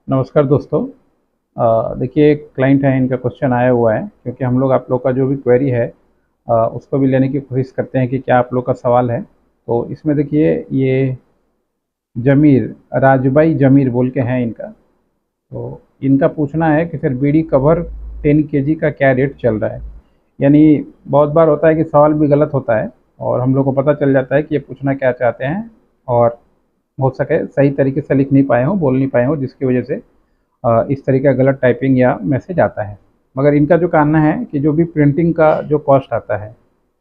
नमस्कार दोस्तों। देखिए, एक क्लाइंट है, इनका क्वेश्चन आया हुआ है क्योंकि हम लोग आप लोग का जो भी क्वेरी है उसको भी लेने की कोशिश करते हैं कि क्या आप लोग का सवाल है। तो इसमें देखिए, ये जमीर राजबाई जमीर बोल के हैं इनका। तो इनका पूछना है कि सर बीड़ी कवर 10 kg का क्या रेट चल रहा है। यानी बहुत बार होता है कि सवाल भी गलत होता है और हम लोग को पता चल जाता है कि ये पूछना क्या चाहते हैं, और हो सके सही तरीके से लिख नहीं पाए हों, बोल नहीं पाए हों, जिसकी वजह से इस तरीके का गलत टाइपिंग या मैसेज आता है। मगर इनका जो कहना है कि जो भी प्रिंटिंग का जो कॉस्ट आता है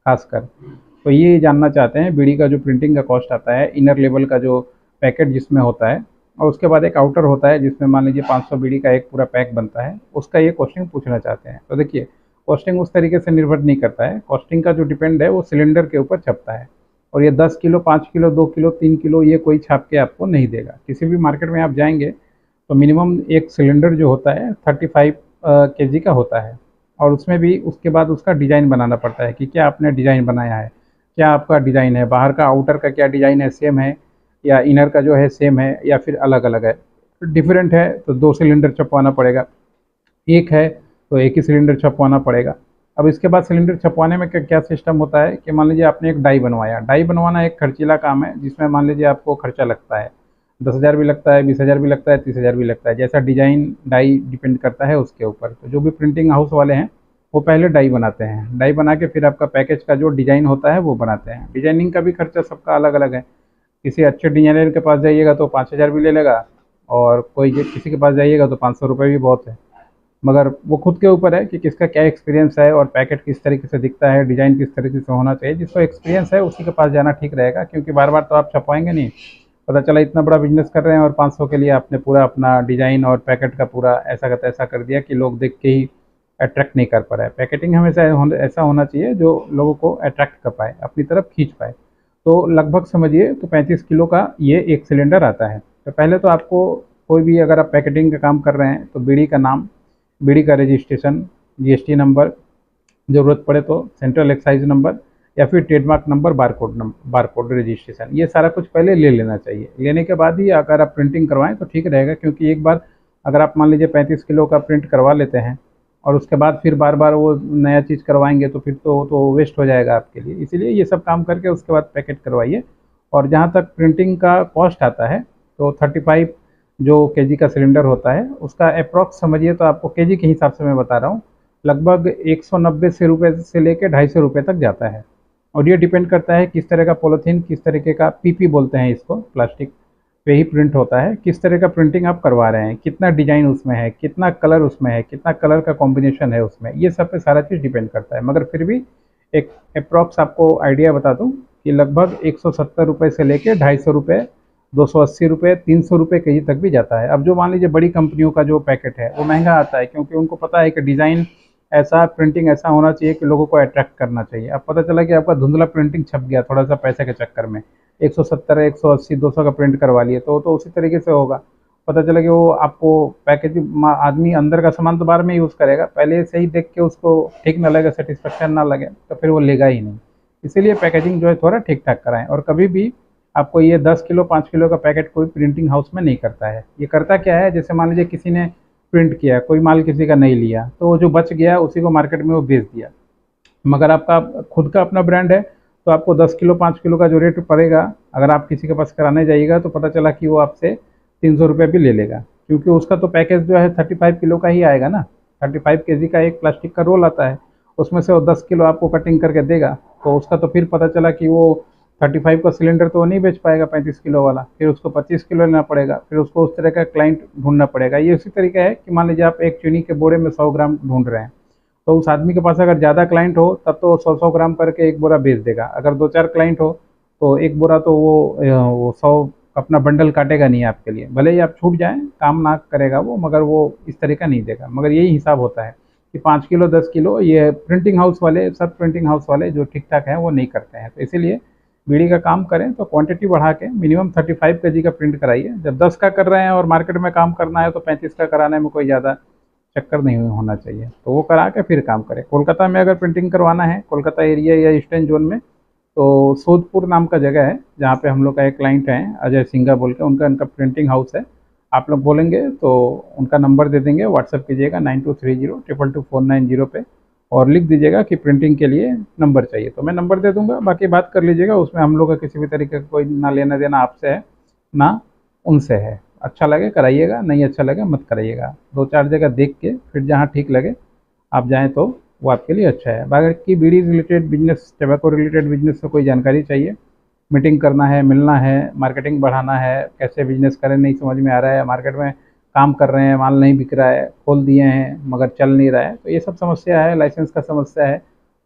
खासकर, तो ये जानना चाहते हैं बीड़ी का जो प्रिंटिंग का कॉस्ट आता है, इनर लेवल का जो पैकेट जिसमें होता है, और उसके बाद एक आउटर होता है जिसमें मान लीजिए 500 बीड़ी का एक पूरा पैक बनता है, उसका ये कॉस्टिंग पूछना चाहते हैं। तो देखिए, कॉस्टिंग उस तरीके से निर्भर नहीं करता है। कॉस्टिंग का जो डिपेंड है वो सिलेंडर के ऊपर छपता है, और ये 10 किलो, 5 किलो, 2 किलो, 3 किलो ये कोई छाप के आपको नहीं देगा। किसी भी मार्केट में आप जाएंगे तो मिनिमम एक सिलेंडर जो होता है 35 kg का होता है, और उसमें भी उसके बाद उसका डिज़ाइन बनाना पड़ता है कि क्या आपने डिज़ाइन बनाया है, क्या आपका डिज़ाइन है, बाहर का आउटर का क्या डिज़ाइन है, सेम है, या इनर का जो है सेम है, या फिर अलग अलग है। डिफरेंट है तो 2 सिलेंडर छपवाना पड़ेगा, एक है तो एक ही सिलेंडर छपवाना पड़ेगा। अब इसके बाद सिलेंडर छपवाने में क्या क्या सिस्टम होता है कि मान लीजिए आपने एक डाई बनवाया। डाई बनवाना एक खर्चीला काम है जिसमें मान लीजिए आपको खर्चा लगता है, 10,000 भी लगता है, 20,000 भी लगता है, 30,000 भी लगता है, जैसा डिज़ाइन डाई डिपेंड करता है उसके ऊपर। तो जो भी प्रिंटिंग हाउस वाले हैं वो पहले डाई बनाते हैं, डाई बना के फिर आपका पैकेज का जो डिज़ाइन होता है वो बनाते हैं। डिजाइनिंग का भी खर्चा सबका अलग अलग है। किसी अच्छे डिजाइनर के पास जाइएगा तो 5,000 भी ले लेगा, और किसी के पास जाइएगा तो 500 रुपये भी बहुत है। मगर वो खुद के ऊपर है कि किसका क्या एक्सपीरियंस है और पैकेट किस तरीके से दिखता है, डिज़ाइन किस तरीके से होना चाहिए। जिसको एक्सपीरियंस है उसी के पास जाना ठीक रहेगा, क्योंकि बार बार तो आप छपवाएंगे नहीं। पता चला इतना बड़ा बिजनेस कर रहे हैं और 500 के लिए आपने पूरा अपना डिज़ाइन और पैकेट का पूरा ऐसा का तैसा कर दिया कि लोग देख के ही अट्रैक्ट नहीं कर पा रहा है। पैकेटिंग हमेशा ऐसा होना चाहिए जो लोगों को अट्रैक्ट कर पाए, अपनी तरफ खींच पाए। तो लगभग समझिए तो 35 किलो का ये एक सिलेंडर आता है। तो पहले तो आपको कोई भी अगर आप पैकेटिंग का काम कर रहे हैं तो बीड़ी का नाम, बीड़ी का रजिस्ट्रेशन, जीएसटी नंबर, ज़रूरत पड़े तो सेंट्रल एक्साइज नंबर, या फिर ट्रेडमार्क नंबर, बारकोड रजिस्ट्रेशन, ये सारा कुछ पहले ले लेना चाहिए। लेने के बाद ही अगर आप प्रिंटिंग करवाएं तो ठीक रहेगा, क्योंकि एक बार अगर आप मान लीजिए 35 किलो का प्रिंट करवा लेते हैं और उसके बाद फिर बार बार वो नया चीज़ करवाएंगे तो फिर तो वेस्ट हो जाएगा आपके लिए। इसीलिए ये सब काम करके उसके बाद पैकेट करवाइए। और जहाँ तक प्रिंटिंग का कॉस्ट आता है तो 35 जो केजी का सिलेंडर होता है उसका अप्रॉक्स समझिए तो आपको केजी के हिसाब से मैं बता रहा हूँ, लगभग 190 से रुपये से लेकर 250 रुपये तक जाता है। और ये डिपेंड करता है किस तरह का पॉलीथीन, किस तरीके का पीपी बोलते हैं इसको, प्लास्टिक पे ही प्रिंट होता है, किस तरह का प्रिंटिंग आप करवा रहे हैं, कितना डिजाइन उसमें है, कितना कलर उसमें है, कितना कलर का कॉम्बिनेशन है उसमें, ये सब पे सारा चीज़ डिपेंड करता है। मगर फिर भी एक अप्रॉक्स आपको आइडिया बता दूं कि लगभग 170 रुपये से लेकर 250 रुपये, 280 रुपये, 300 रुपये केजी तक भी जाता है। अब जो मान लीजिए बड़ी कंपनियों का जो पैकेट है वो महंगा आता है, क्योंकि उनको पता है कि डिज़ाइन ऐसा, प्रिंटिंग ऐसा होना चाहिए कि लोगों को अट्रैक्ट करना चाहिए। अब पता चला कि आपका धुंधला प्रिंटिंग छप गया थोड़ा सा पैसे के चक्कर में, 170, 180, 200 का प्रिंट करवा लिए तो उसी तरीके से होगा। पता चला कि वो आपको पैकेज, आदमी अंदर का सामान तो बाद में यूज़ करेगा, पहले से ही देख के उसको ठीक ना लगे, सेटिस्फेक्शन ना लगे तो फिर वो लेगा ही नहीं। इसीलिए पैकेजिंग जो है थोड़ा ठीक ठाक कराएं। और कभी भी आपको ये 10 किलो, 5 किलो का पैकेट कोई प्रिंटिंग हाउस में नहीं करता है। ये करता क्या है, जैसे मान लीजिए किसी ने प्रिंट किया, कोई माल किसी का नहीं लिया, तो वो जो बच गया उसी को मार्केट में वो बेच दिया। मगर आपका खुद का अपना ब्रांड है तो आपको 10 किलो, 5 किलो का जो रेट पड़ेगा, अगर आप किसी के पास कराने जाइएगा तो पता चला कि वो आपसे 300 रुपये भी ले लेगा, क्योंकि उसका तो पैकेज जो है 35 किलो का ही आएगा ना। 35 kg का एक प्लास्टिक का रोल आता है, उसमें से वो 10 किलो आपको कटिंग करके देगा। तो उसका तो फिर पता चला कि वो 35 का सिलेंडर तो वो नहीं बेच पाएगा 35 किलो वाला, फिर उसको 25 किलो लेना पड़ेगा, फिर उसको उस तरह का क्लाइंट ढूंढना पड़ेगा। ये उसी तरीका है कि मान लीजिए आप एक चीनी के बोरे में 100 ग्राम ढूंढ रहे हैं, तो उस आदमी के पास अगर ज़्यादा क्लाइंट हो तब तो 100-100 ग्राम करके एक बोरा बेच देगा। अगर 2-4 क्लाइंट हो तो एक बोरा तो वो 100 अपना बंडल काटेगा नहीं आपके लिए, भले ही आप छूट जाएं, काम ना करेगा वो, मगर वो इस तरह का नहीं देगा। मगर यही हिसाब होता है कि 5 किलो, 10 किलो ये प्रिंटिंग हाउस वाले, सब प्रिंटिंग हाउस वाले जो ठीक ठाक हैं वो नहीं करते हैं। तो इसीलिए बीड़ी का काम करें तो क्वांटिटी बढ़ा के मिनिमम 35 kg का प्रिंट कराइए। जब 10 का कर रहे हैं और मार्केट में काम करना है तो 35 का कराने में कोई ज़्यादा चक्कर नहीं होना चाहिए, तो वो करा के फिर काम करें। कोलकाता में अगर प्रिंटिंग करवाना है, कोलकाता एरिया या ईस्टर्न जोन में, तो सोदपुर नाम का जगह है जहाँ पे हम लोग का एक क्लाइंट है, अजय सिंघा बोल के, उनका प्रिंटिंग हाउस है। आप लोग बोलेंगे तो उनका नंबर दे देंगे, व्हाट्सअप कीजिएगा 9230222490 पे, और लिख दीजिएगा कि प्रिंटिंग के लिए नंबर चाहिए, तो मैं नंबर दे दूंगा। बाकी बात कर लीजिएगा, उसमें हम लोग का किसी भी तरीके का कोई ना लेना देना आपसे है ना उनसे है। अच्छा लगे कराइएगा, नहीं अच्छा लगे मत कराइएगा। 2-4 जगह देख के फिर जहाँ ठीक लगे आप जाएँ तो वो आपके लिए अच्छा है। बाकी bidi related business, tobacco related business से कोई जानकारी चाहिए, मीटिंग करना है, मिलना है, मार्केटिंग बढ़ाना है, कैसे बिजनेस करें नहीं समझ में आ रहा है, मार्केट में काम कर रहे हैं, माल नहीं बिक रहा है, खोल दिए हैं मगर चल नहीं रहा है, तो ये सब समस्या है, लाइसेंस का समस्या है।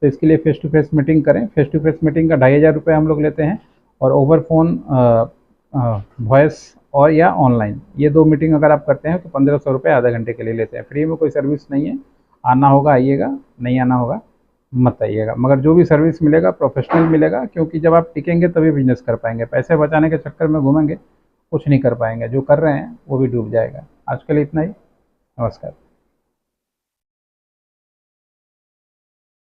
तो इसके लिए फेस टू फेस मीटिंग करें। फेस टू फेस मीटिंग का 2500 रुपये हम लोग लेते हैं, और ओवर फोन, वॉइस और या ऑनलाइन, ये 2 मीटिंग अगर आप करते हैं तो 1500 रुपये आधा घंटे के लिए लेते हैं। फ्री में कोई सर्विस नहीं है, आना होगा आइएगा, नहीं आना होगा मत आइएगा, मगर जो भी सर्विस मिलेगा प्रोफेशनल मिलेगा, क्योंकि जब आप टिकेंगे तभी बिजनेस कर पाएंगे। पैसे बचाने के चक्कर में घूमेंगे कुछ नहीं कर पाएंगे, जो कर रहे हैं वो भी डूब जाएगा। आज के लिए इतना ही, नमस्कार।